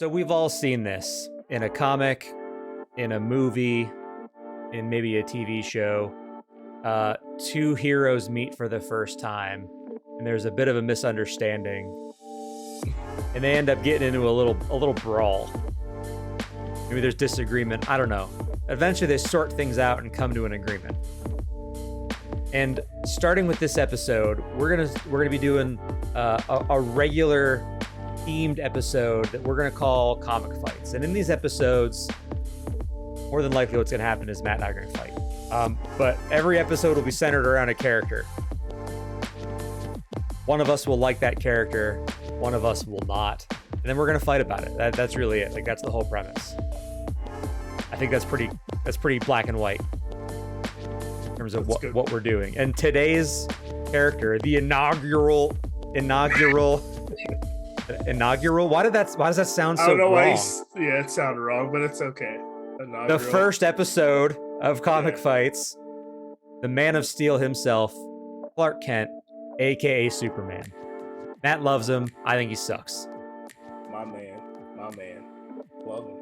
So we've all seen this in a comic, in a movie, in maybe a TV show. Two heroes meet for the first time, and there's a bit of a misunderstanding, and they end up getting into a little brawl. Maybe there's disagreement. I don't know. Eventually, they sort things out and come to an agreement. And starting with this episode, we're gonna be doing a regular themed episode that we're gonna call Comic Fights. And in these episodes, more than likely what's gonna happen is Matt and I are gonna fight. But every episode will be centered around a character. One of us will like that character, one of us will not, and then we're gonna fight about it. That's really it. Like, that's the whole premise. I think that's pretty black and white in terms of what we're doing. And today's character, the inaugural. Why does that sound so wrong? I don't know why. Yeah, it sounded wrong, but it's okay. The first episode of Comic Fights, the Man of Steel himself, Clark Kent, aka Superman. Matt loves him. I think he sucks. My man. Love him.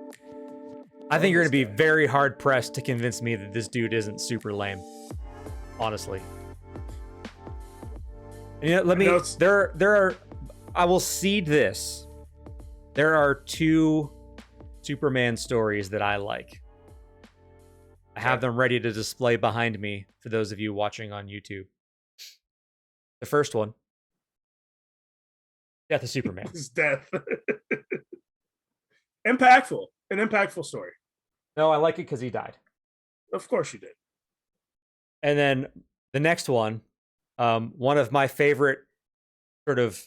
I think you're gonna be very hard pressed to convince me that this dude isn't super lame. Honestly. And, I will cede this. There are two Superman stories that I like. I have them ready to display behind me for those of you watching on YouTube. The first one, Death of Superman. His death. Impactful. An impactful story. No, I like it because he died. Of course you did. And then the next one, one of my favorite sort of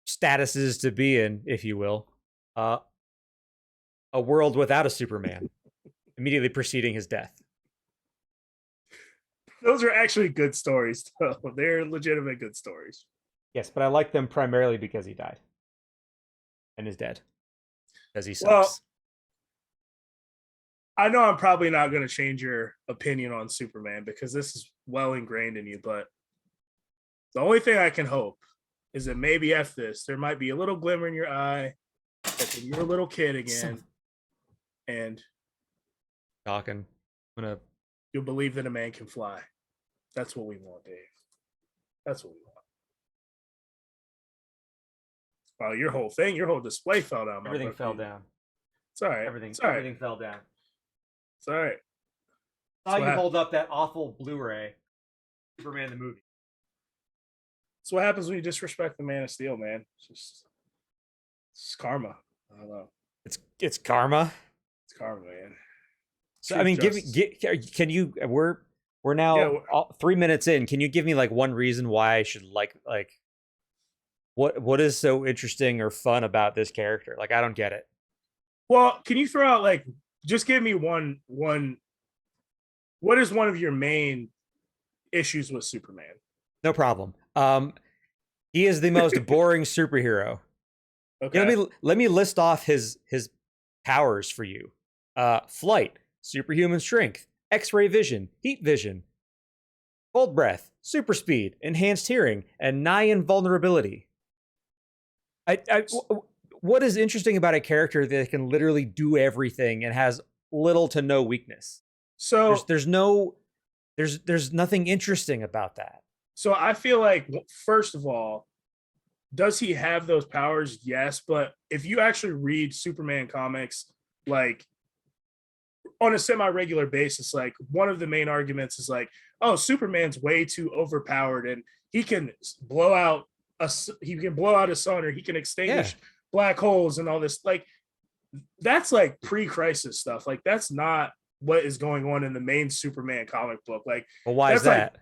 statuses to be in, if you will, a world without a Superman, immediately preceding his death. Those are actually good stories, though. They're legitimate good stories. Yes, but I like them primarily because he died and is dead. Because he sucks. Well, I know I'm probably not going to change your opinion on Superman because this is well ingrained in you, but the only thing I can hope is that maybe after this, there might be a little glimmer in your eye that you're a little kid again, and talking. You'll believe that a man can fly. That's what we want, Dave. That's what we want. Wow, your whole display fell down. Everything fell down. It's all right. Everything fell down. It's all right. I saw you hold up that awful Blu-ray, Superman the movie. That's what happens when you disrespect the Man of Steel, man. It's karma. I don't know. It's karma. It's karma, man. So I mean, can you? We're now 3 minutes in. Can you give me like one reason why I should like what is so interesting or fun about this character? Like, I don't get it. Well, can you throw out just give me one? What is one of your main issues with Superman? No problem. He is the most boring superhero. Okay. Let me list off his powers for you. Flight, superhuman strength, X-ray vision, heat vision, cold breath, super speed, enhanced hearing, and nigh invulnerability. What is interesting about a character that can literally do everything and has little to no weakness? So there's nothing interesting about that. So I feel like, first of all, does he have those powers? Yes, but if you actually read Superman comics, like on a semi-regular basis, like one of the main arguments is like, oh, Superman's way too overpowered and he can blow out a sun, or he can extinguish black holes and all this. Like, that's like pre-crisis stuff. Like, that's not what is going on in the main Superman comic book. Like, well, why is that?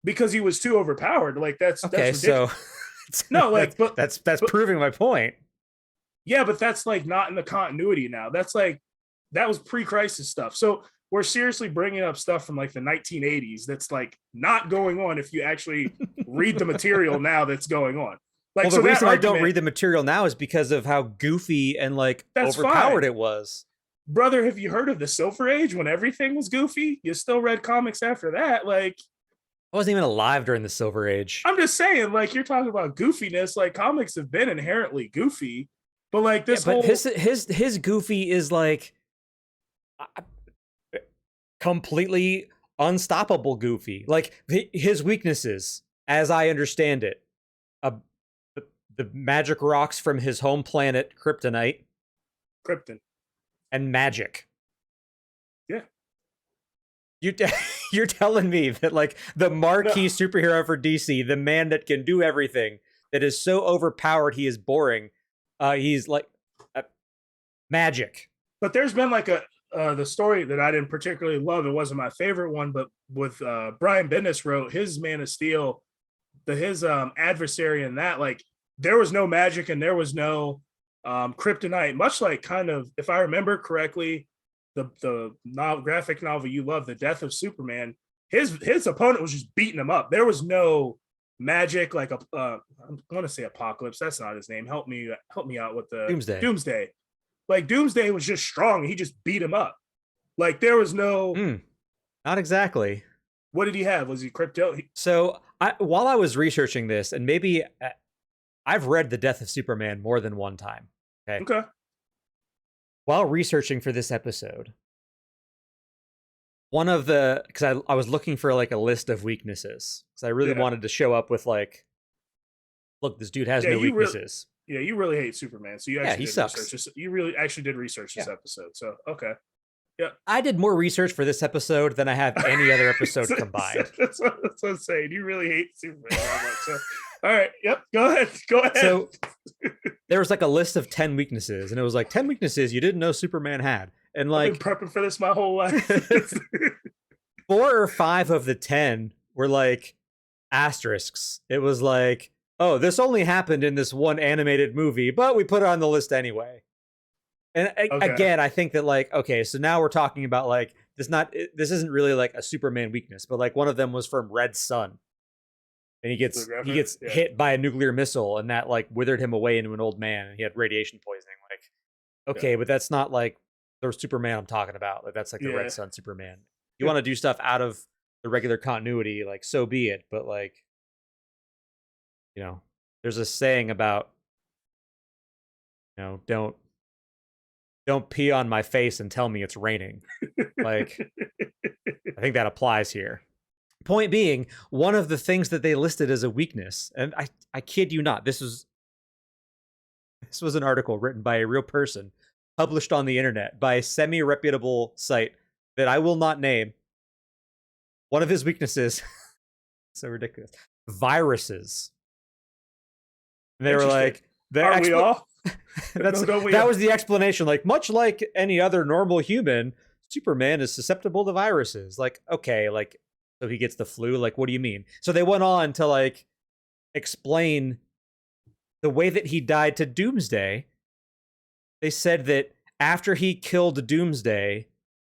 Because he was too overpowered. Like, that's ridiculous. So no, like, but that's proving my point. Yeah, but that's like not in the continuity now. That was pre-crisis stuff. So we're seriously bringing up stuff from like the 1980s that's like not going on if you actually read the material now that's going on. Like, well, the reason I don't read the material now is because of how goofy and like overpowered it was. Brother, have you heard of the Silver Age when everything was goofy? You still read comics after that. Like, I wasn't even alive during the Silver Age. I'm just saying, like, you're talking about goofiness. Like, comics have been inherently goofy, But like Yeah, this but whole his Goofy is like completely unstoppable Goofy. Like his weaknesses, as I understand it, uh, the magic rocks from his home planet Kryptonite Krypton. and magic. Yeah. You you're telling me that like the No, marquee superhero for DC, the man that can do everything, that is so overpowered he is boring. He's like uh, magic. but there's been like a the story that I didn't particularly love. It wasn't my favorite one, but with Brian Bendis wrote his Man of Steel, his adversary in that, like there was no magic and there was no kryptonite, much like kind of, if I remember correctly, the graphic novel you love, The Death of Superman. His opponent was just beating him up. There was no magic, like a I want to say Apocalypse. That's not his name. Help me out with the Doomsday. Doomsday. Like Doomsday was just strong. He just beat him up. Like there was no. Not exactly. What did he have? Was he crypto? So while I was researching this, and maybe I've read The Death of Superman more than one time. Okay. While researching for this episode, one of the, because I was looking for like a list of weaknesses, because I really wanted to show up with like, look, this dude has no weaknesses. You really hate Superman, so you actually he sucks. You really actually did research this episode. So okay. Yeah. I did more research for this episode than I have any other episode combined. That's what I'm saying. You really hate Superman that much. So, all right. Yep. Go ahead. So there was like a list of 10 weaknesses, and it was like 10 weaknesses you didn't know Superman had. And like, I've been prepping for this my whole life. 4 or 5 of the 10 were like asterisks. It was like, oh, this only happened in this one animated movie, but we put it on the list anyway. And again, I think that like, okay, so now we're talking about like this isn't really like a Superman weakness, but like one of them was from Red Sun. And he gets hit by a nuclear missile, and that like withered him away into an old man, and he had radiation poisoning. Like, okay, but that's not like the Superman I'm talking about. Like that's like the Red Sun Superman. You want to do stuff out of the regular continuity, like so be it. But like, you know, there's a saying about, you know, don't pee on my face and tell me it's raining. Like, I think that applies here. Point being, one of the things that they listed as a weakness, and I kid you not, this was an article written by a real person, published on the internet by a semi-reputable site that I will not name. One of his weaknesses, so ridiculous, viruses. And they were like, are we all? That was the explanation. Like, much like any other normal human, Superman is susceptible to viruses. Like, okay, like, so he gets the flu. Like, what do you mean? So they went on to like explain the way that he died to Doomsday. They said that after he killed Doomsday,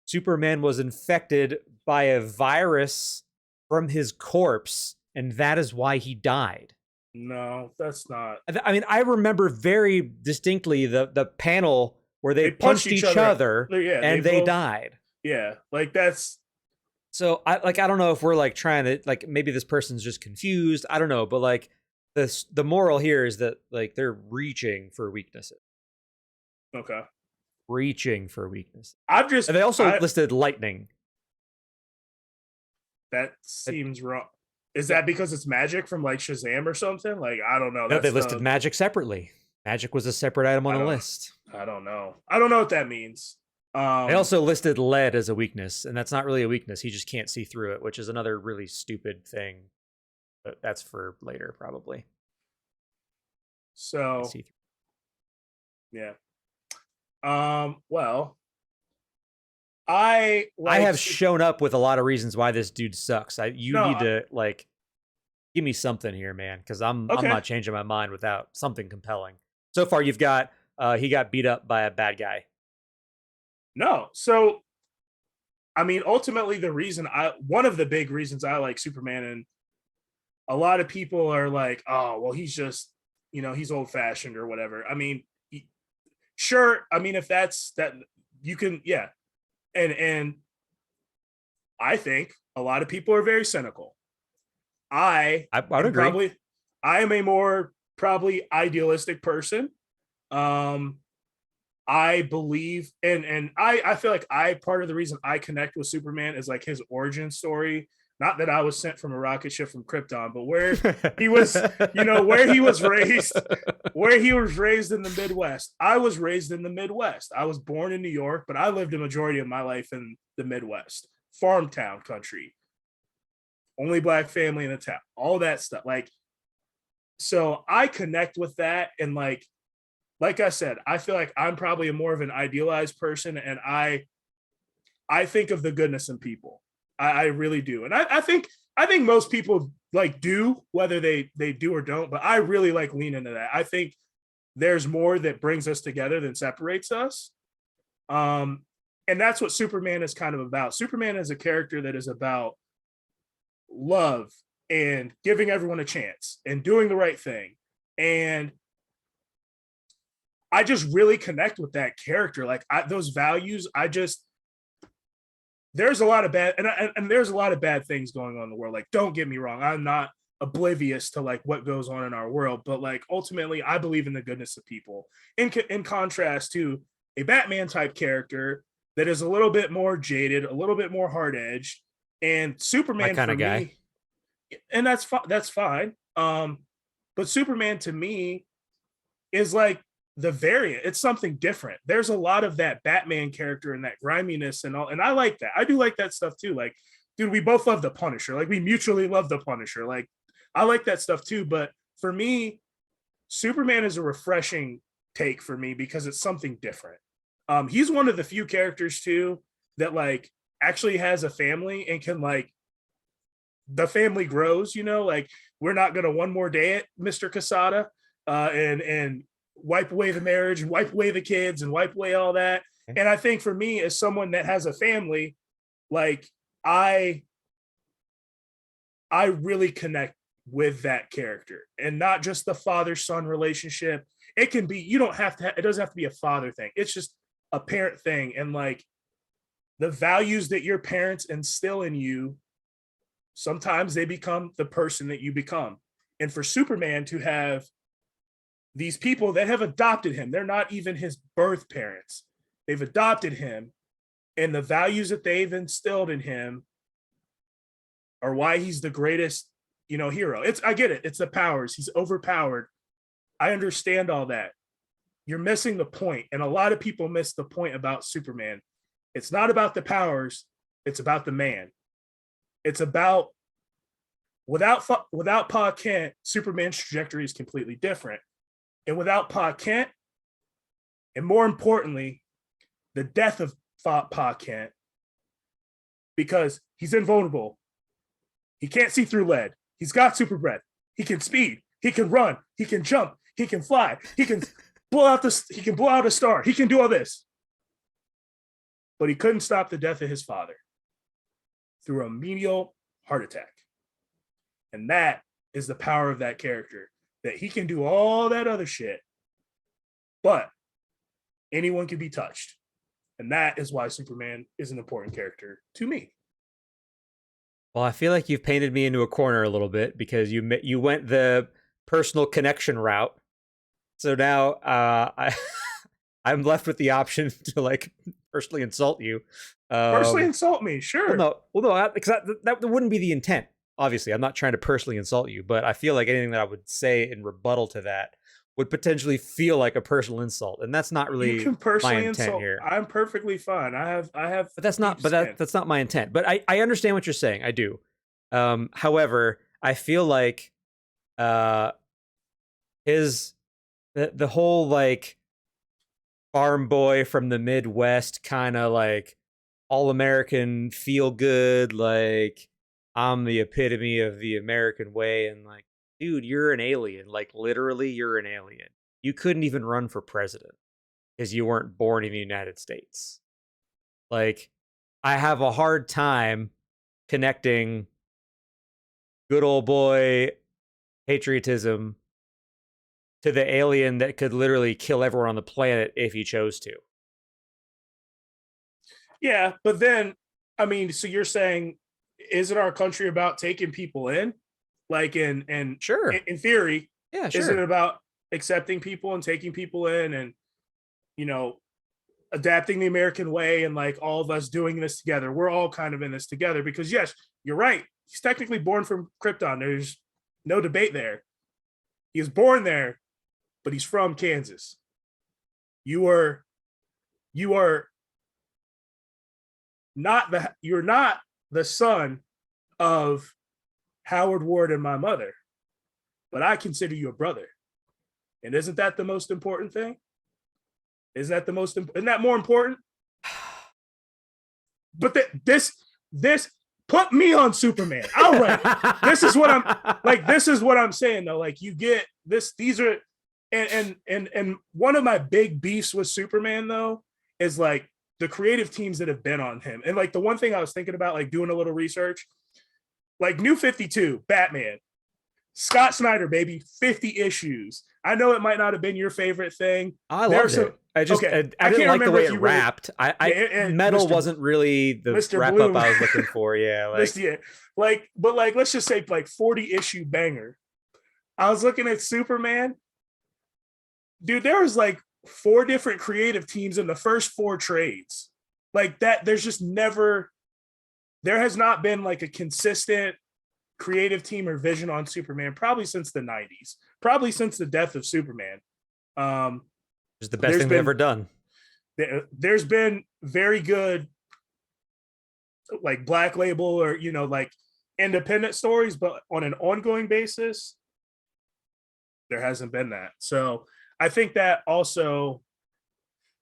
Superman was infected by a virus from his corpse, and that is why he died. No, that's not. I mean, I remember very distinctly the panel where they punched each other and they died. Yeah, like that's. So I don't know if we're like trying to like, maybe this person's just confused. I don't know, but like the moral here is that like they're reaching for weaknesses. Okay. Reaching for weakness. And they also listed lightning. That seems wrong. Is that because it's magic from like Shazam or something? Like, I don't know. No, they listed magic separately. Magic was a separate item on the list. I don't know. I don't know what that means. They also listed lead as a weakness, and that's not really a weakness. He just can't see through it, which is another really stupid thing. But that's for later, probably. So, yeah. Well, I have shown up with a lot of reasons why this dude sucks. You need to like give me something here, man, because I'm not changing my mind without something compelling. So far, you've got he got beat up by a bad guy. No, so I mean, ultimately, one of the big reasons I like Superman, and a lot of people are like, oh, well, he's just, he's old fashioned or whatever. I mean, sure. I mean, if that's that, you can, yeah. And I think a lot of people are very cynical. I would agree. I am a more probably idealistic person. Um, I believe, and I feel like I part of the reason I connect with Superman is like his origin story. Not that I was sent from a rocket ship from Krypton, but where he was, where he was raised, where he was raised in the Midwest. I was raised in the Midwest. I was born in New York, but I lived a majority of my life in the Midwest, farm town country, only black family in the town, all that stuff. Like, so I connect with that, and like I said, I feel like I'm probably a more of an idealized person, and I think of the goodness in people. I really do, and I think most people like do, whether they do or don't. But I really like lean into that. I think there's more that brings us together than separates us. Um, and that's what Superman is kind of about. Superman is a character that is about love and giving everyone a chance and doing the right thing. And I just really connect with that character. Like those values, there's a lot of bad and there's a lot of bad things going on in the world. Like, don't get me wrong, I'm not oblivious to like what goes on in our world, but like ultimately, I believe in the goodness of people. In contrast to a Batman type character that is a little bit more jaded, a little bit more hard edged, and My Superman kind for of guy. me, and that's fine. But Superman to me is like the variant. It's something different. There's a lot of that Batman character and that griminess and all, and I like that. I do like that stuff too. Like, dude, we both love the Punisher. Like, we mutually love the Punisher. Like, I like that stuff too. But for me, Superman is a refreshing take for me because it's something different. He's one of the few characters too that like actually has a family and can like the family grows. Like, we're not gonna one more day at Mr. Casada, and wipe away the marriage and wipe away the kids and wipe away all that. And I think for me, as someone that has a family, like I I really connect with that character, and not just the father son relationship. It can be, you don't have to, it doesn't have to be a father thing. It's just a parent thing. And like the values that your parents instill in you, sometimes they become the person that you become. And for Superman to have these people that have adopted him, they're not even his birth parents, they've adopted him, and the values that they've instilled in him are why he's the greatest, hero. I get it. It's the powers. He's overpowered. I understand all that. You're missing the point, and a lot of people miss the point about Superman. It's not about the powers. It's about the man. It's about without Pa Kent, Superman's trajectory is completely different, and without Pa Kent, and more importantly, the death of Pa Kent, because he's invulnerable. He can't see through lead. He's got super breath. He can speed. He can run. He can jump. He can fly. He can blow out a star. He can do all this. But he couldn't stop the death of his father through a menial heart attack. And that is the power of that character, that he can do all that other shit, but anyone can be touched. And that is why Superman is an important character to me. Well, I feel like you've painted me into a corner a little bit because you went the personal connection route. So now I'm left with the option to like personally insult you. Personally insult me, sure. Well, no, because that wouldn't be the intent. Obviously, I'm not trying to personally insult you, but I feel like anything that I would say in rebuttal to that would potentially feel like a personal insult, and that's not really you can personally my intent insult here. I'm perfectly fine. I have But that's not that's not my intent. But I understand what you're saying. I do. However, I feel like his the whole like farm boy from the Midwest kind of like all American feel good, like I'm the epitome of the American way, and like, dude, you're an alien. Like, literally, you're an alien. You couldn't even run for president because you weren't born in the United States. Like, I have a hard time connecting good old boy patriotism to the alien that could literally kill everyone on the planet if he chose to. Yeah, but then, I mean, so you're saying, isn't our country about taking people in? Like, in Sure. in theory, Yeah, sure. isn't it about accepting people and taking people in, and you know, adapting the American way, and like all of us doing this together. We're all kind of in this together because yes, you're right. He's technically born from Krypton. There's no debate there. He was born there, but he's from Kansas. You are you're not the son of Howard Ward and my mother, but I consider you a brother. And isn't that the most important thing? Isn't that more important? But this put me on Superman. All right. This is what I'm saying though. Like you get this, these are and one of my big beefs with Superman though is like the creative teams that have been on him. And like the one thing I was thinking about, like doing a little research, like New 52, Batman, Scott Snyder, baby, 50 issues. I know it might not have been your favorite thing. I loved it. I didn't like the way it wrapped. Metal Mr. wasn't really the Mr. wrap Bloom. Up I was looking for. Yeah, but let's just say like 40 issue banger. I was looking at Superman. Dude, there was like 4 different creative teams in the first 4 trades. Like that, there has not been like a consistent creative team or vision on Superman probably since the 90s, probably since the death of Superman. It's the best thing they've ever done. There's been very good like Black Label or like independent stories, but on an ongoing basis there hasn't been that. So I think that also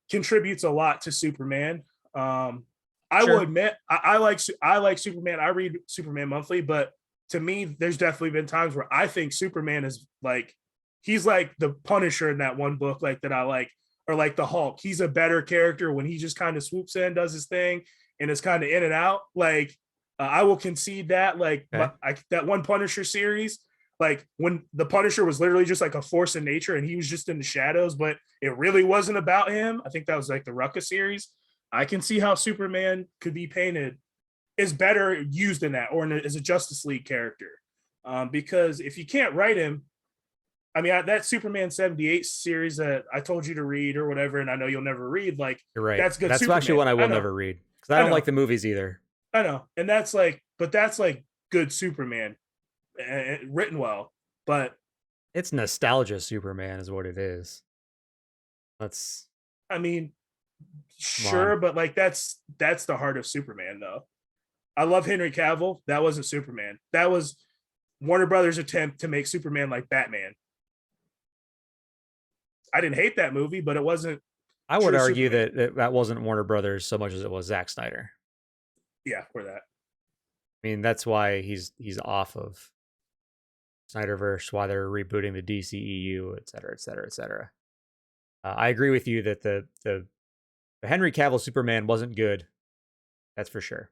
contributes a lot to Superman. I will admit I like Superman. I read Superman monthly, but to me, there's definitely been times where I think Superman is like, he's like the Punisher in that one book, like that I like, or like the Hulk. He's a better character when he just kind of swoops in, does his thing, and is kind of in and out. Like I will concede that. Like that one Punisher series, like when the Punisher was literally just like a force of nature and he was just in the shadows, but it really wasn't about him. I think that was like the Rucka series. I can see how Superman could be painted is better used in that, or as a Justice League character. Because if you can't write him, I mean, that Superman 78 series that I told you to read or whatever, and I know you'll never read, like, you're right. That's good. That's Superman. Actually one I will never read because I don't like the movies either. I know. And that's like good Superman written well, but it's nostalgia Superman is what it is. I mean, sure, but like that's the heart of Superman though. I love Henry Cavill. That wasn't Superman. That was Warner Brothers' attempt to make Superman like Batman. I didn't hate that movie, but it wasn't. I would argue that wasn't Warner Brothers so much as it was Zack Snyder. Yeah, for that. I mean, that's why he's off of Snyderverse, why they're rebooting the DCEU, et cetera, et cetera, et cetera. I agree with you that the Henry Cavill Superman wasn't good. That's for sure.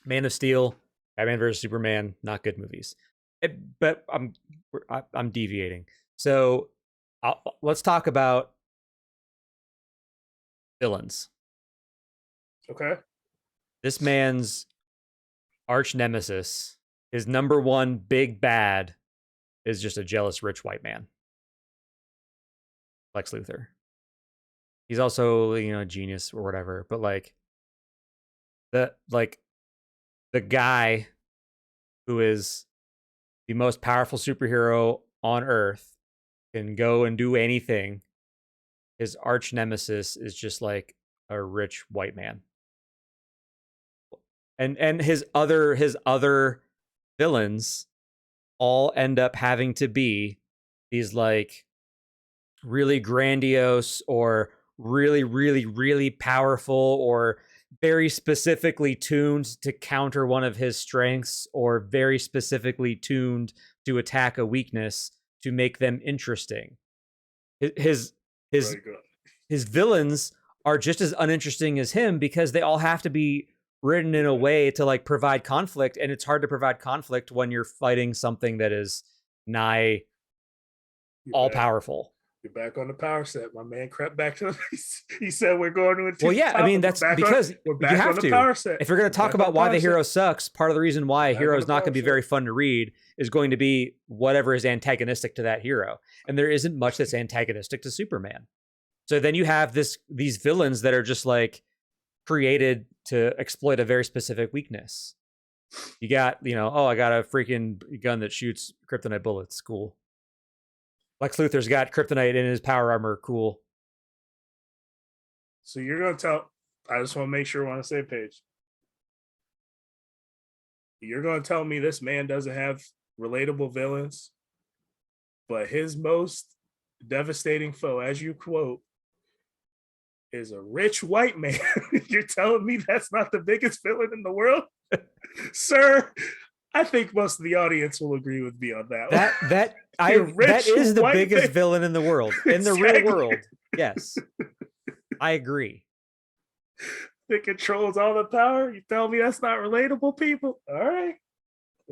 Man of Steel, Batman vs Superman, not good movies. But I'm deviating. So let's talk about villains. Okay. This man's arch nemesis, his number one big bad, is just a jealous rich white man. Lex Luthor. He's also, a genius or whatever, but the guy who is the most powerful superhero on Earth can go and do anything. His arch nemesis is just like a rich white man. And his other villains all end up having to be these like really grandiose or really, really, really powerful or very specifically tuned to counter one of his strengths or very specifically tuned to attack a weakness to make them interesting. His villains are just as uninteresting as him because they all have to be written in a way to like provide conflict, and it's hard to provide conflict when you're fighting something that is nigh all powerful. You're back on the power set. My man crept back to the. He said, "We're going to a Well, yeah, I mean that's because we're you back have on the to. power set. If you're going to talk Back on about why power the hero set. sucks, part of the reason why a Back hero on is the not going to power be set. very fun to read is going to be whatever is antagonistic to that hero, and there isn't much that's antagonistic to Superman. So then you have these villains that are just like created to exploit a very specific weakness. You got, oh, I got a freaking gun that shoots kryptonite bullets. Cool. Lex Luthor's got kryptonite in his power armor. Cool. So you're going to tell, I just want to make sure we're on the same page. You're going to tell me this man doesn't have relatable villains, but his most devastating foe, as you quote, is a rich white man. You're telling me that's not the biggest villain in the world? Sir, I think most of the audience will agree with me on that. That is the biggest villain in the world. In the real world. Yes. I agree. That controls all the power. You tell me that's not relatable, people? All right.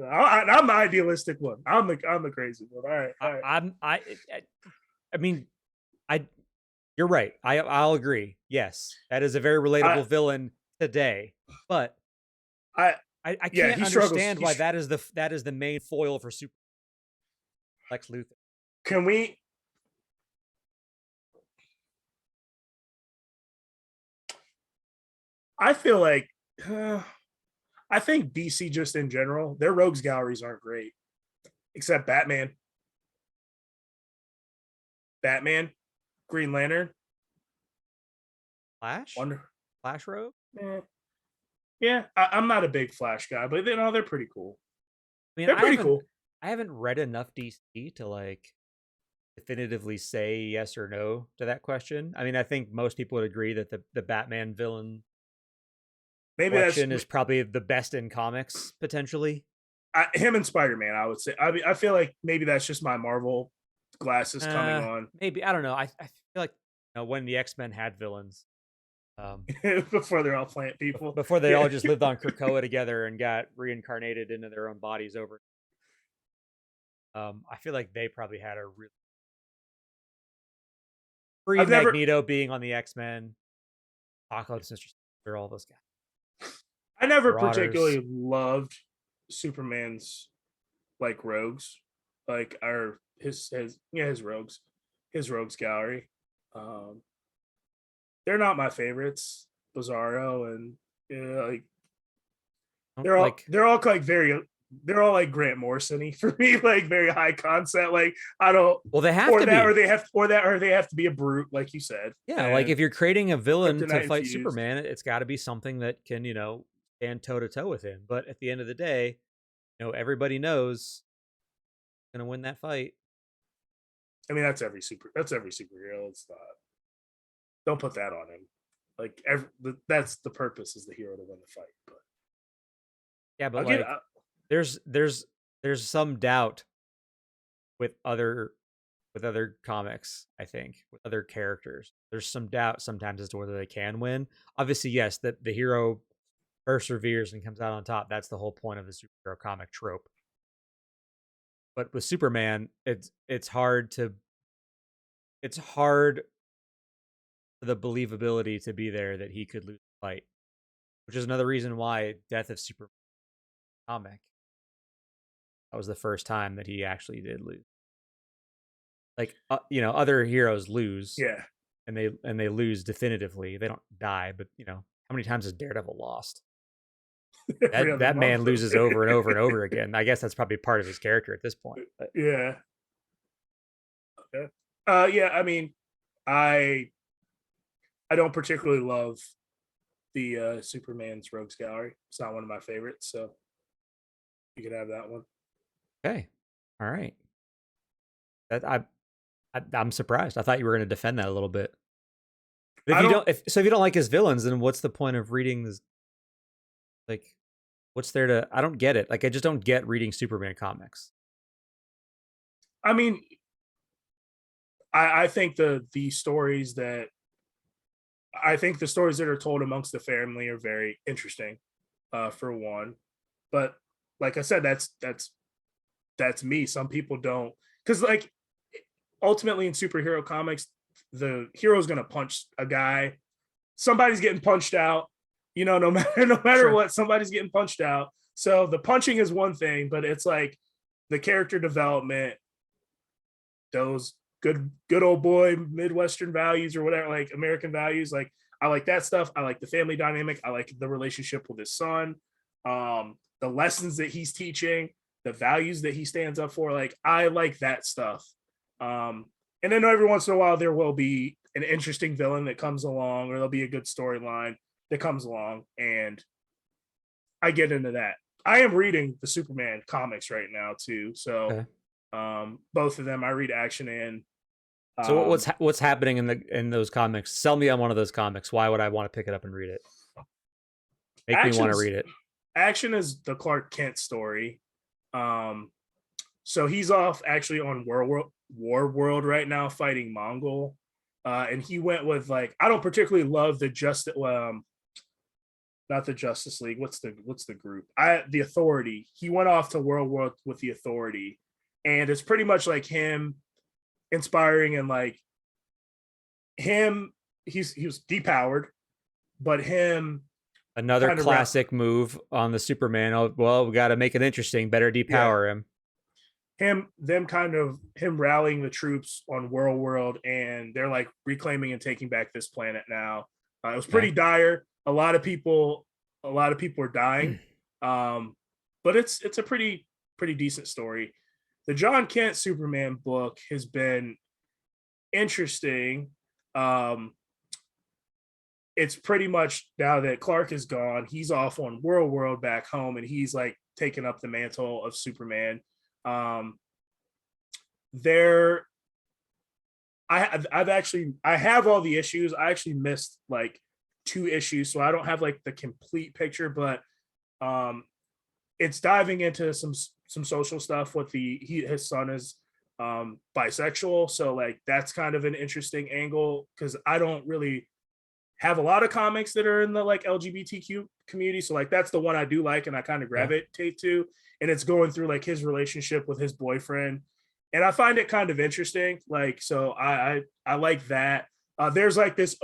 I'm the idealistic one. I'm the crazy one. All right. I mean, you're right. I'll agree. Yes, that is a very relatable villain today. But I can't understand why that is the main foil for Super Lex Luthor. Can we? I feel like I think DC just in general, their rogues galleries aren't great, except Batman, Green Lantern, Flash Rogue. Yeah, I'm not a big Flash guy, but they're pretty cool. I mean, they're pretty cool. I haven't read enough DC to like definitively say yes or no to that question. I mean, I think most people would agree that the Batman villain collection is probably the best in comics potentially. Him and Spider-Man, I would say. I mean, I feel like maybe that's just my Marvel glasses coming on. Maybe, I don't know. I feel like when the X-Men had villains, before they're all plant people, before they all just lived on Krakoa together and got reincarnated into their own bodies over. I feel like they probably had a really Magneto being on the X-Men, Apocalypse, Mr. Sinister, all those guys. I never particularly loved Superman's like rogues, like his rogues gallery. They're not my favorites. Bizarro and like they're all like Grant Morrison-y for me, like very high concept. Like I don't. Well, they have or they have to be a brute, like you said. Yeah, like if you're creating a villain to fight Superman, it's got to be something that can stand toe to toe with him. But at the end of the day, everybody knows going to win that fight. I mean, that's every superhero. It's not. Don't put that on him. Like that's the purpose, is the hero to win the fight. But yeah, but there's some doubt with other comics. I think with other characters, there's some doubt sometimes as to whether they can win. Obviously, yes, that the hero perseveres and comes out on top. That's the whole point of the superhero comic trope. But with Superman, it's hard for the believability to be there that he could lose the fight, which is another reason why Death of Superman comic, that was the first time that he actually did lose. Like other heroes lose, yeah, and they lose definitively. They don't die, but how many times has Daredevil lost? that man loses over and over and over again. I guess that's probably part of his character at this point. But. Yeah. Okay. Yeah. I mean, I don't particularly love the Superman's Rogues Gallery. It's not one of my favorites, so you could have that one. Okay. All right. I'm surprised. I thought you were going to defend that a little bit. If you don't like his villains, then what's the point of reading this? Like, what's there to? I don't get it. Like, I just don't get reading Superman comics. I mean, I think the stories that are told amongst the family are very interesting, for one. But like I said, that's me. Some people don't, because like ultimately in superhero comics, the hero's gonna punch a guy. Somebody's getting punched out. No matter Sure. what, somebody's getting punched out. So the punching is one thing, but it's like the character development, those good old boy Midwestern values or whatever, like American values. Like I like that stuff. I like the family dynamic. I like the relationship with his son. The lessons that he's teaching, the values that he stands up for. Like I like that stuff. Um, and then every once in a while there will be an interesting villain that comes along, or there'll be a good storyline that comes along, and I get into that. I am reading the Superman comics right now too, so Okay. both of them I read Action and So um, what's happening in those comics? Sell me on one of those comics. Why would I want to pick it up and read it? Make me want to Action's read it. Action is the Clark Kent story. Um, so he's off actually on War World right now fighting Mongol, and he went with like I don't particularly love the Justice, not the Justice League. What's the group? The Authority. He went off to World War with the Authority, and it's pretty much like him inspiring and like him. He was depowered, but him Another kind of classic move on the Superman. Oh, well, we got to make it interesting. Better yeah, depower him. him rallying the troops on World, and they're like reclaiming and taking back this planet now. It was Okay. pretty dire. A lot of people are dying, but it's a pretty decent story. The John Kent Superman book has been interesting. Um, it's pretty much now that Clark is gone, he's off on World back home, and he's like taking up the mantle of Superman. Um, there I have all the issues. I actually missed like 2 issues, so I don't have like the complete picture, but um it's diving into some social stuff with his son is bisexual, so like that's kind of an interesting angle because I don't really have a lot of comics that are in the like LGBTQ community, so like that's the one I do like and I kind of Okay. gravitate to, and it's going through like his relationship with his boyfriend, and I find it kind of interesting. Like, so I like that. There's like this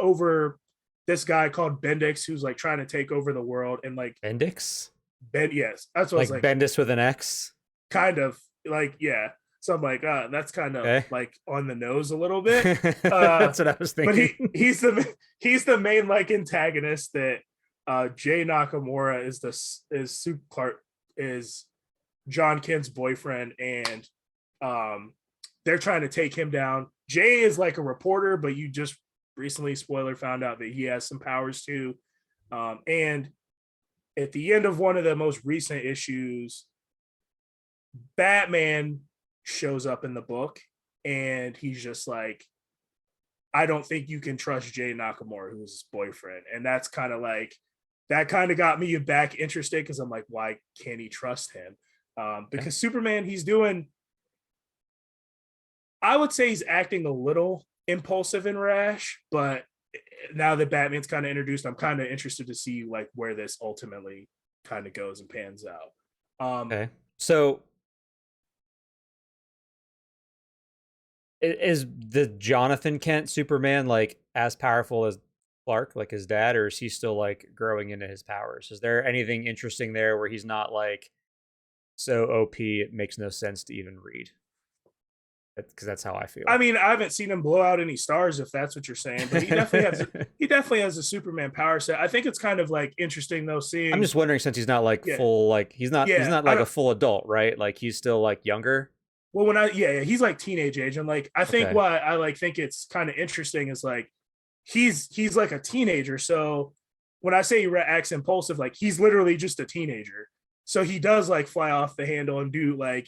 guy called Bendix who's like trying to take over the world, and like Bendix? yes, that's what I was Like like, Bendis with an X? kind of like, yeah. So I'm like, that's kind of Okay. like on the nose a little bit. That's what I was But thinking. he's the main like antagonist that Jay Nakamura is Super Clark, is John Kent's boyfriend, and um they're trying to take him down. Jay is like a reporter, but you just recently, spoiler, found out that he has some powers too. And at the end of one of the most recent issues, Batman shows up in the book, and he's just like, I don't think you can trust Jay Nakamura, who's his boyfriend. And that's kind of like, that kind of got me back interested because I'm like, why can't he trust him? Okay. Because Superman, I would say he's acting a little impulsive and rash, but now that Batman's kind of introduced, I'm kind of interested to see like where this ultimately kind of goes and pans out. Okay. So is the Jonathan Kent Superman like as powerful as Clark, like his dad, or is he still like growing into his powers? Is there anything interesting there where he's not like so OP it makes no sense to even read? Because that's how I I feel. mean, I haven't seen him blow out any stars, if that's what you're saying, but he definitely has a Superman power set. I think it's kind of like interesting though, I'm seeing, just wondering since he's not like yeah, full like he's yeah. not I like a don't full adult, right? Like he's still like younger. well when I yeah, he's like teenage age, and like I think Okay. why I like think it's kind of interesting is like he's like a teenager. So when I say he acts impulsive, like he's literally just a teenager. So he does like fly off the handle and do like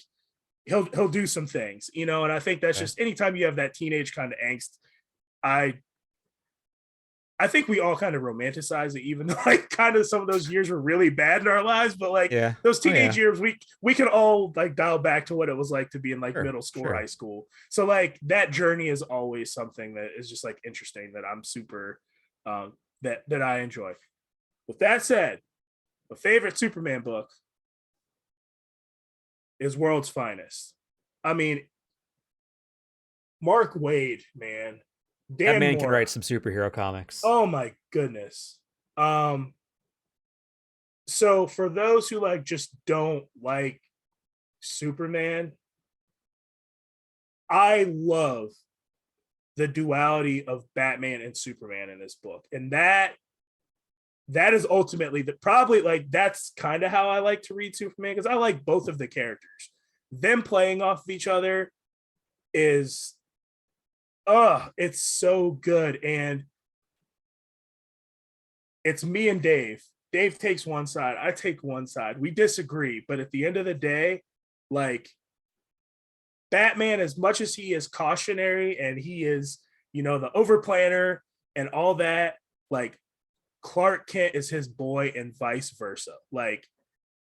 he'll do some things, and I think that's Okay. just anytime you have that teenage kind of angst, I I think we all kind of romanticize it, even though like kind of some of those years were really bad in our lives. But like Yeah. those Oh teenage yeah. years, we can all like dial back to what it was like to be in like Sure. middle school or high Sure. school. So like that journey is always something that is just like interesting, that I'm super that I enjoy. With that said, my favorite Superman book is World's Finest. I mean, Mark Wade, man. That Dan man can Moore. write some superhero comics. Oh my goodness. So for those who like just don't like Superman, I love the duality of Batman and Superman in this book. And that is ultimately the probably like that's kind of how I like to read Superman because I like both of the characters. Them playing off of each other is it's so good. And it's me and Dave. Dave takes one side, I take one side. We disagree, but at the end of the day, like Batman, as much as he is cautionary and he is, the overplanner and all that, like Clark Kent is his boy and vice versa. Like,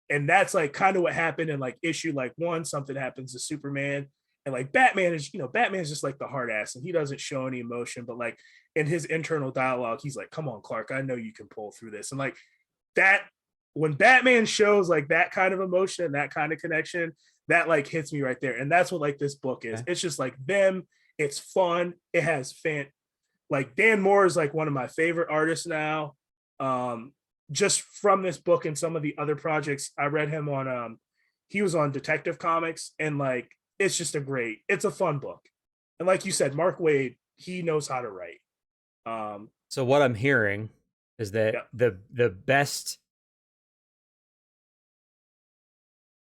and that's like kind of what happened in like issue like one, something happens to Superman. And like Batman is, Batman is just like the hard ass and he doesn't show any emotion, but like in his internal dialogue, he's like, come on, Clark, I know you can pull through this. And like that, when Batman shows like that kind of emotion and that kind of connection, that like hits me right there. And that's what like this book is. It's just like them. It's fun. It has like Dan Moore is like one of my favorite artists now. Just from this book and some of the other projects I read him on, he was on Detective Comics and like, it's just it's a fun book. And like you said, Mark Waid, he knows how to write. So what I'm hearing is that the best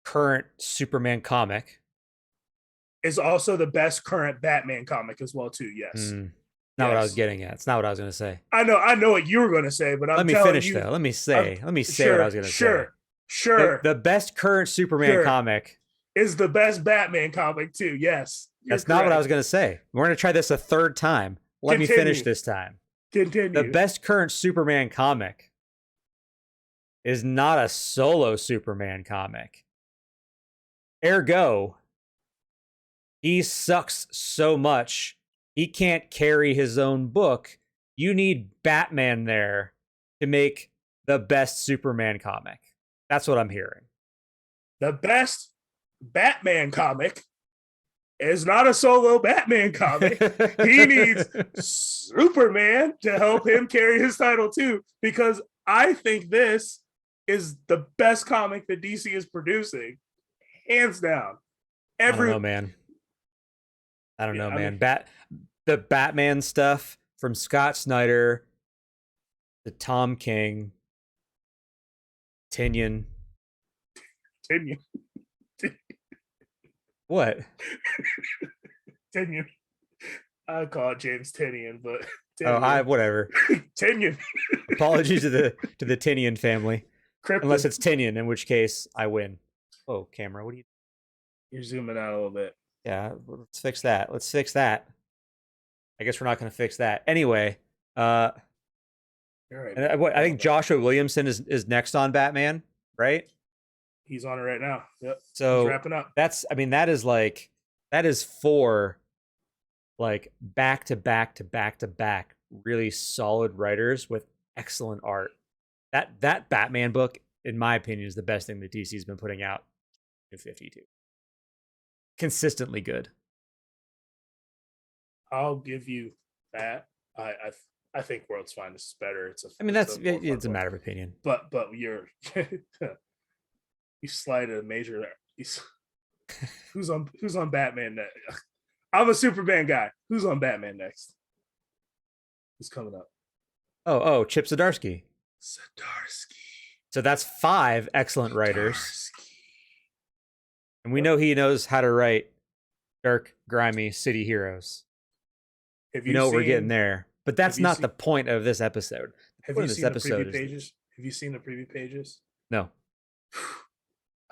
current Superman comic is also the best current Batman comic as well too. Yes. Not what I was getting at. It's not what I was going to say. I know what you were going to say, but let me finish though. Let me say what I was going to say. Sure. The best current Superman comic is the best Batman comic too. Yes. That's not what I was going to say. We're going to try this a third time. Let me finish this time. Continue. The best current Superman comic is not a solo Superman comic. Ergo, he sucks so much, he can't carry his own book. You need Batman there to make the best Superman comic. That's what I'm hearing. The best Batman comic is not a solo Batman comic. He needs Superman to help him carry his title too, because I think this is the best comic that DC is producing, hands down. I don't know, man. The Batman stuff from Scott Snyder to Tom King, Tynion. What? Tynion. I call it James Tynion, but Tynion. Whatever. Tynion. Apologies to the Tynion family. Krypton. Unless it's Tynion, in which case I win. Oh, camera, what do you? You're zooming out a little bit. Yeah, let's fix that. I guess we're not going to fix that anyway. All right. I think Joshua Williamson is next on Batman, right? He's on it right now. Yep. So he's wrapping up. That is four like back to back really solid writers with excellent art. That Batman book, in my opinion, is the best thing that DC's been putting out in 52. Consistently good. I'll give you that. I think World's Finest is better. It's a matter of opinion. But you're you slighted a major. Who's on Batman next? I'm a Superman guy. Who's on Batman next? Who's coming up? Oh, Chip Zdarsky. So that's 5 excellent writers. And we know he knows how to write dark, grimy city heroes. We're getting there. But that's not the point of this episode. Have you seen the preview pages? Have you seen the preview pages? No.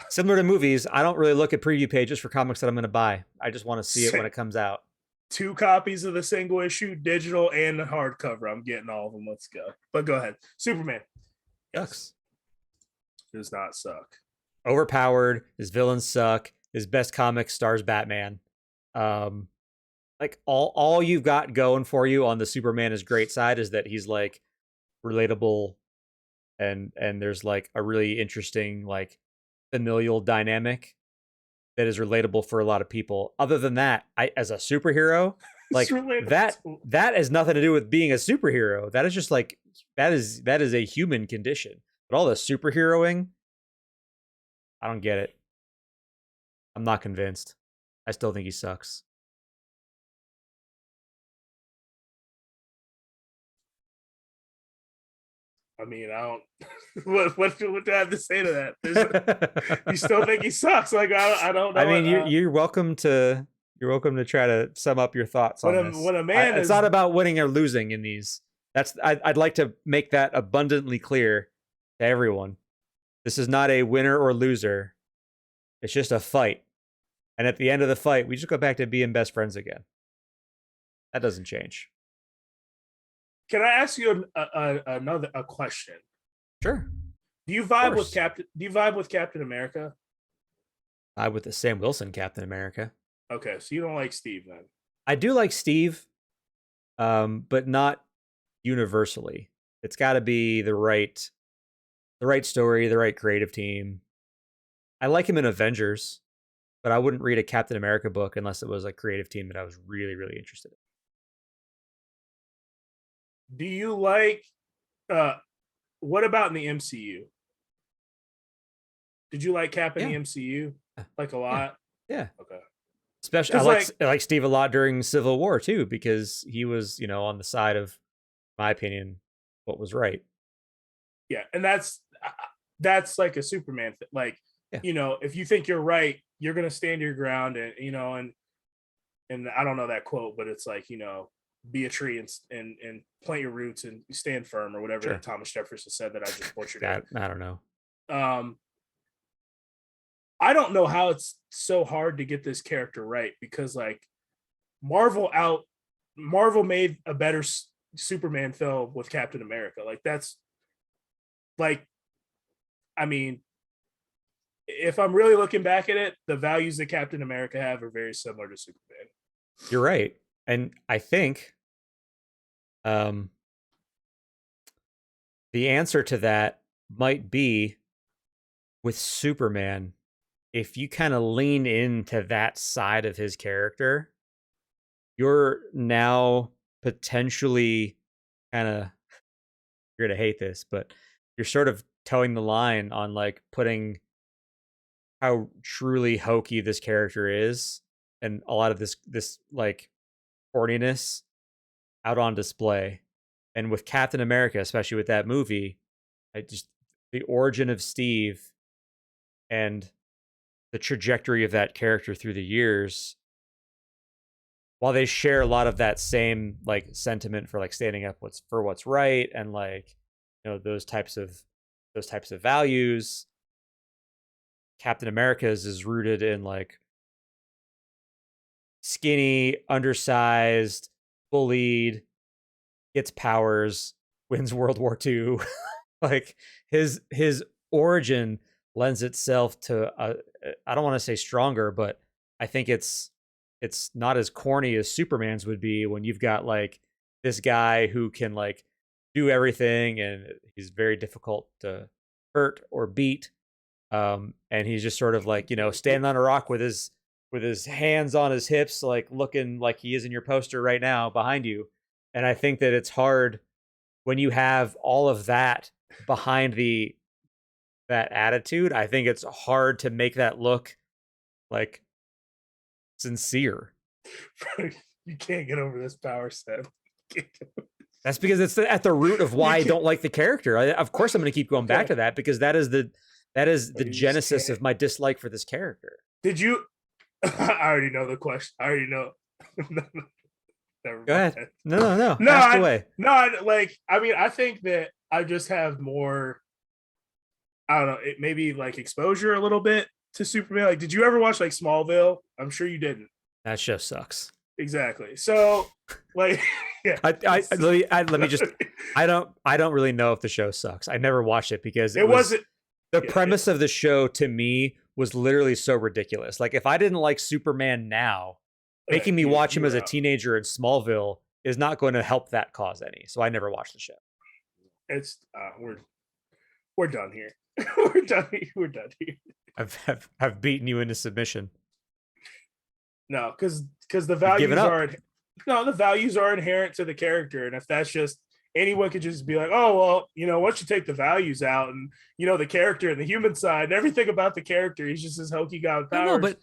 Similar to movies, I don't really look at preview pages for comics that I'm going to buy. I just want to see it when it comes out. 2 copies of the single issue, digital and hardcover. I'm getting all of them. Let's go. But go ahead. Superman. Sucks. Does not suck. Overpowered. His villains suck. His best comic stars Batman. Like all you've got going for you on the Superman is great side is that he's like relatable and there's like a really interesting like familial dynamic that is relatable for a lot of people. Other than that, as a superhero, Like that has nothing to do with being a superhero. That is just like that is a human condition. But all the superheroing, I don't get it. I'm not convinced. I still think he sucks. I mean, I don't. What do I have to say to that? You still think he sucks? Like I don't know. I mean, you're welcome to try to sum up your thoughts on this. When a man it's not about winning or losing in these. I'd like to make that abundantly clear to everyone. This is not a winner or loser. It's just a fight. And at the end of the fight, we just go back to being best friends again. That doesn't change. Can I ask you another question? Sure. Do you vibe with Captain America? I with the Sam Wilson Captain America. Okay, so you don't like Steve then? I do like Steve, but not universally. It's got to be the right story, the right creative team. I like him in Avengers, but I wouldn't read a Captain America book unless it was a creative team that I was really, really interested in. Do you like what about in the MCU? Did you like Cap in the MCU? Like a lot? Yeah. Okay. Especially I like Steve a lot during Civil War too, because he was, on the side of, my opinion, what was right. Yeah, and that's like a Superman thing. Like, if you think you're right, you're gonna stand your ground, and and I don't know that quote, but it's like, be a tree and plant your roots and stand firm, or whatever that Thomas Jefferson said that I just butchered. I don't know. I don't know how it's so hard to get this character right, because like Marvel made a better Superman film with Captain America. Like that's like, I mean, if I'm really looking back at it, the values that Captain America have are very similar to Superman. You're right. And I think the answer to that might be with Superman. If you kind of lean into that side of his character, you're now potentially kind of, you're going to hate this, but you're sort of towing the line on like putting how truly hokey this character is and a lot of this like horniness out on display. And with Captain America, especially with that movie, the origin of Steve and the trajectory of that character through the years, while they share a lot of that same like sentiment for like standing up for what's right and like, those types of values, Captain America's is rooted in like skinny, undersized, bullied, gets powers, wins World War II. Like his origin lends itself to I don't want to say stronger, but I think it's not as corny as Superman's would be, when you've got like this guy who can like do everything and he's very difficult to hurt or beat. And he's just sort of like, standing on a rock with his hands on his hips, like looking like he is in your poster right now behind you. And I think that it's hard when you have all of that behind that attitude. I think it's hard to make that look like sincere. You can't get over this power set. That's because it's at the root of why I don't like the character. Of course, I'm going to keep going back to that, because that is the genesis of my dislike for this character. Did you? I already know the question. I already know. Go ahead. No. Ask away. I think that I just have more, I don't know, it maybe like exposure a little bit to Superman. Like, did you ever watch like Smallville? I'm sure you didn't. That show sucks. Exactly. So like, yeah. Let me just, I don't really know if the show sucks. I never watched it because it wasn't. The premise of the show to me was literally so ridiculous. Like, if I didn't like Superman now, making me watch him as a teenager in Smallville is not going to help that cause any. So I never watched the show. It's we're done here. We're done here. I've beaten you into submission. No, because the values are No, the values are inherent to the character, and if that's just anyone could just be like, oh well, once you take the values out and the character and the human side and everything about the character, he's just this hokey guy with powers. No, but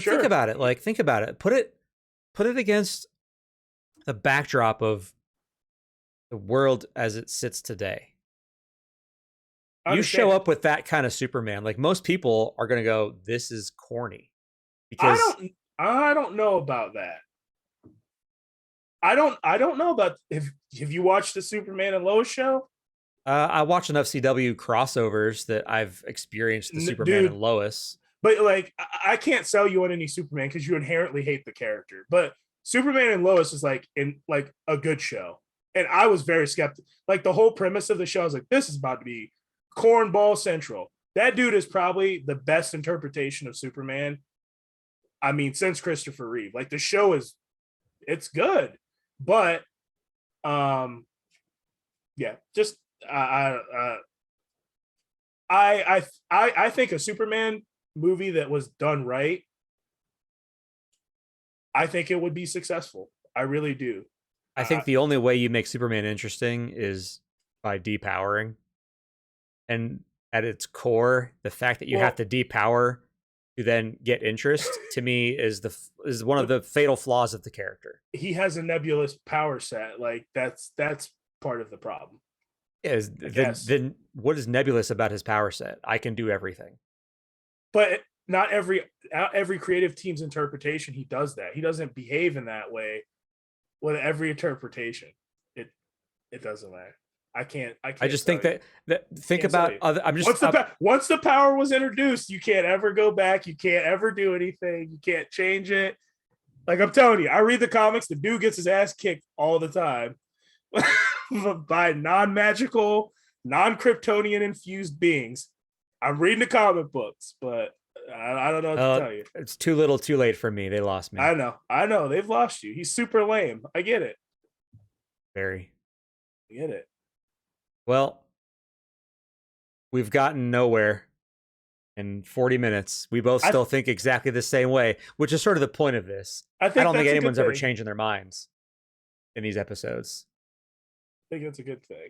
sure. think about it. Like, think about it. Put it against the backdrop of the world as it sits today. You show up with that kind of Superman, like most people are going to go, this is corny. Because I don't know about that. I don't know about have you watched the Superman and Lois show? I watched enough CW crossovers that I've experienced the Superman and Lois. But like, I can't sell you on any Superman because you inherently hate the character. But Superman and Lois is like a good show, and I was very skeptical. Like the whole premise of the show, I was like, this is about to be cornball central. That dude is probably the best interpretation of Superman. I mean, since Christopher Reeve. Like the show it's good, but yeah, just I think a Superman movie that was done right, I think it would be successful. I really do. I think the only way you make Superman interesting is by depowering. And at its core, the fact that you have to depower to then get interest, to me, is one of the fatal flaws of the character. He has a nebulous power set. Like that's part of the problem. Yeah, then what is nebulous about his power set? I can do everything. But not every creative team's interpretation, he does that. He doesn't behave in that way with every interpretation. It doesn't matter. I can't. I just think that think about other. I'm just once the power was introduced, you can't ever go back. You can't ever do anything. You can't change it. Like I'm telling you, I read the comics. The dude gets his ass kicked all the time by non-magical, non-Kryptonian infused beings. I'm reading the comic books, but I don't know what to tell you. It's too little, too late for me. They lost me. I know. They've lost you. He's super lame. I get it. Very. I get it. Well, we've gotten nowhere in 40 minutes. We both still think exactly the same way, which is sort of the point of this. I don't think anyone's ever changing their minds in these episodes. I think that's a good thing.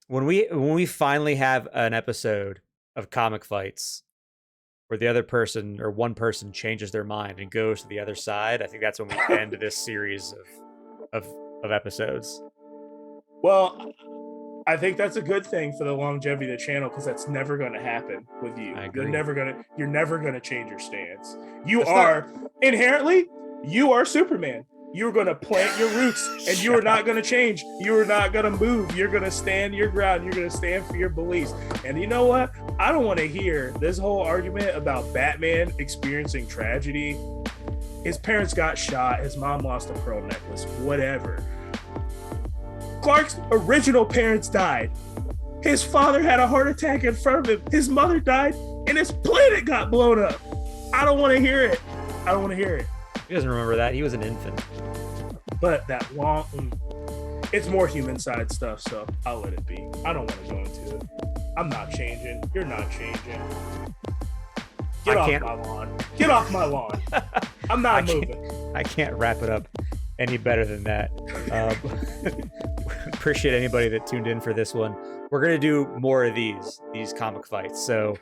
When we finally have an episode of comic fights where the other person or one person changes their mind and goes to the other side, I think that's when we end this series of episodes. Well, I think that's a good thing for the longevity of the channel because that's never going to happen with you. You're never gonna change your stance. Inherently, you are Superman. You're going to plant your roots and you are not going to change. You are not going to move. You're going to stand your ground. You're going to stand for your beliefs. And you know what? I don't want to hear this whole argument about Batman experiencing tragedy. His parents got shot. His mom lost a pearl necklace, whatever. Clark's original parents died. His father had a heart attack in front of him. His mother died and his planet got blown up. I don't want to hear it. He doesn't remember that. He was an infant. But that long, it's more human side stuff, so I'll let it be. I don't want to go into it. I'm not changing. You're not changing. Get off my lawn. I'm not moving. I can't wrap it up any better than that. Appreciate anybody that tuned in for this one. We're going to do more of these comic fights. So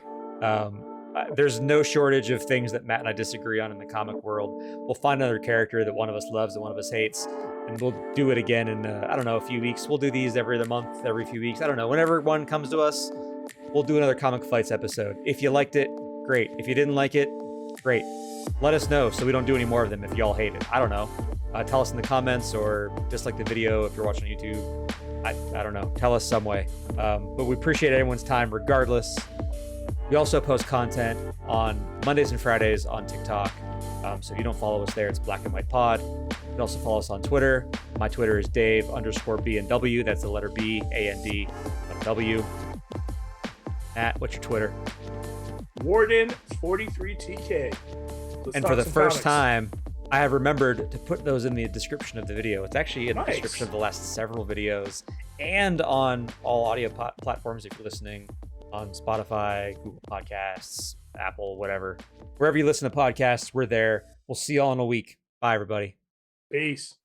there's no shortage of things that Matt and I disagree on in the comic world. We'll find another character that one of us loves and one of us hates, and we'll do it again in, I don't know, a few weeks. We'll do these every other month, every few weeks. I don't know. Whenever one comes to us, we'll do another comic fights episode. If you liked it, great. If you didn't like it, great. Let us know so we don't do any more of them if y'all hate it. I don't know. Tell us in the comments or dislike the video if you're watching on YouTube. I don't know. Tell us some way. But we appreciate everyone's time regardless. We also post content on Mondays and Fridays on TikTok. So if you don't follow us there, it's Black and White Pod. You can also follow us on Twitter. My Twitter is Dave_B&W. That's the letter B, A-N-D, W. Matt, what's your Twitter? Warden43TK. And for the first time, I have remembered to put those in the description of the video. It's actually in the description of the last several videos and on all audio platforms if you're listening on Spotify, Google Podcasts, Apple, whatever. Wherever you listen to podcasts, we're there. We'll see y'all in a week. Bye, everybody. Peace.